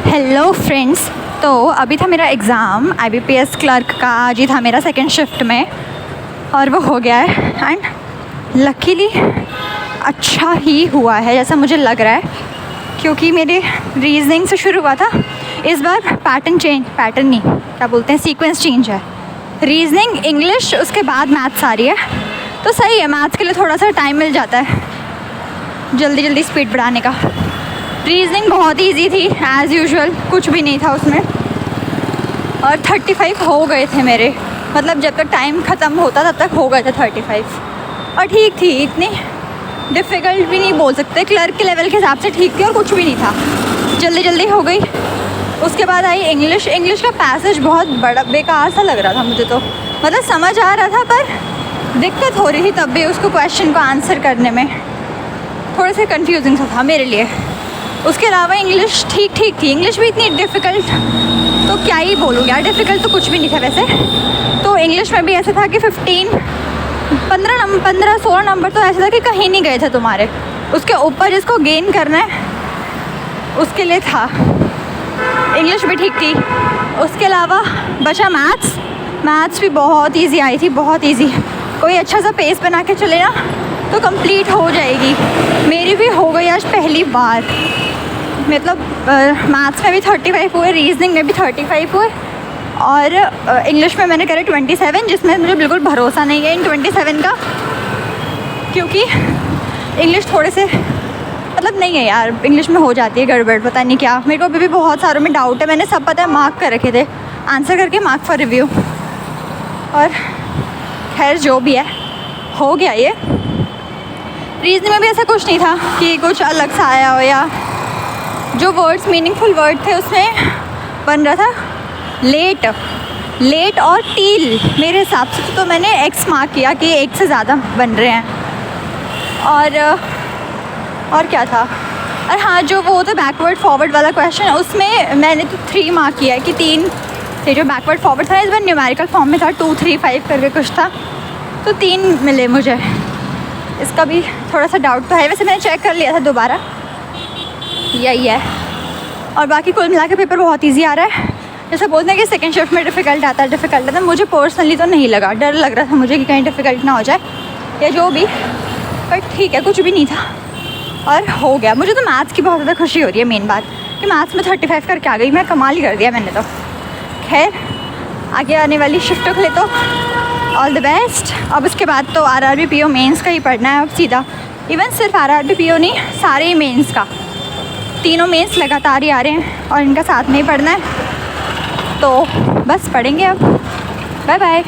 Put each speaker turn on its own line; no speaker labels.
Hello friends, तो अभी था मेरा एग्ज़ाम IBPS क्लर्क का। आज ही था मेरा सेकंड शिफ्ट में और वो हो गया है एंड लकीली अच्छा ही हुआ है जैसा मुझे लग रहा है, क्योंकि मेरे रीजनिंग से शुरू हुआ था। इस बार पैटर्न नहीं, क्या बोलते हैं, सीक्वेंस चेंज है। रीजनिंग, इंग्लिश, उसके बाद मैथ्स आ रही है, तो सही है। मैथ्स के लिए थोड़ा सा टाइम मिल जाता है जल्दी स्पीड बढ़ाने का। रीजनिंग बहुत इजी थी एज़ यूजुअल, कुछ भी नहीं था उसमें, और 35 हो गए थे मेरे, मतलब जब तक टाइम ख़त्म होता तब तक हो गए थे 35। और ठीक थी, इतनी डिफ़िकल्ट भी नहीं बोल सकते, क्लर्क के लेवल के हिसाब से ठीक थी और कुछ भी नहीं था, जल्दी हो गई। उसके बाद आई इंग्लिश का पैसेज बहुत बड़ा बेकार सा लग रहा था मुझे, तो मतलब समझ आ रहा था पर दिक्कत हो रही थी तब भी उसको क्वेश्चन को आंसर करने में, थोड़े से कन्फ्यूजिंग सा था मेरे लिए। उसके अलावा इंग्लिश ठीक थी, इंग्लिश भी इतनी डिफ़िकल्ट तो क्या ही बोलूँ यार, डिफ़िकल्ट तो कुछ भी नहीं था वैसे। तो इंग्लिश में भी ऐसा था कि 15-16 नंबर तो ऐसा था कि कहीं नहीं गए थे तुम्हारे, उसके ऊपर जिसको गेन करना है उसके लिए था। इंग्लिश भी ठीक थी। उसके अलावा बचा मैथ्स भी बहुत ईजी आई थी, बहुत ईजी। कोई अच्छा सा पेस बना के चले ना तो कंप्लीट हो जाएगी। मेरी भी हो गई आज पहली बार, मतलब मैथ्स में भी 35 हुए, रीजनिंग में भी 35 हुए, और इंग्लिश में मैंने करे 27, जिसमें मुझे बिल्कुल भरोसा नहीं है इन 27 का, क्योंकि इंग्लिश थोड़े से मतलब नहीं है यार, इंग्लिश में हो जाती है गड़बड़, पता नहीं क्या। मेरे को अभी भी बहुत सारों में डाउट है, मैंने सब पता है मार्क कर रखे थे, आंसर करके मार्क फॉर रिव्यू। और खैर जो भी है हो गया ये। रीजनिंग में भी ऐसा कुछ नहीं था कि कुछ अलग सा आया हो, या जो वर्ड्स मीनिंगफुल वर्ड थे उसमें बन रहा था लेट और टील। मेरे हिसाब से तो मैंने एक्स मार्क किया कि एक से ज़्यादा बन रहे हैं। और क्या था, और हाँ, जो वो तो बैकवर्ड फॉरवर्ड वाला क्वेश्चन है उसमें मैंने तो 3 मार्क किया है कि 3, ये जो बैकवर्ड फॉरवर्ड था इस बार न्यूमेरिकल फॉर्म में था, 2 3 5 करके कुछ था, तो 3 मिले मुझे। इसका भी थोड़ा सा डाउट तो है, वैसे मैंने चेक कर लिया था दोबारा, यही है। और बाकी कुल मिला के पेपर बहुत इजी आ रहा है। जैसे बोलते हैं कि सेकंड शिफ्ट में डिफ़िकल्ट आता है, मुझे पर्सनली तो नहीं लगा, डर लग रहा था मुझे कि कहीं डिफ़िकल्ट ना हो जाए या जो भी, पर ठीक है, कुछ भी नहीं था और हो गया। मुझे तो मैथ्स की बहुत ज़्यादा खुशी हो रही है, मेन बात कि मैथ्स में 35 करके आ गई मैं, कमाल ही कर दिया मैंने तो। खैर आगे आने वाली शिफ्टों के लिए तो ऑल द बेस्ट। अब उसके बाद तो RRB PO मेंस का ही पढ़ना है अब सीधा, इवन सिर्फ RRB PO नहीं, सारे ही मेंस का, तीनों मेंस लगातार ही आ रहे हैं और इनका साथ में ही पढ़ना है, तो बस पढ़ेंगे अब। Bye bye.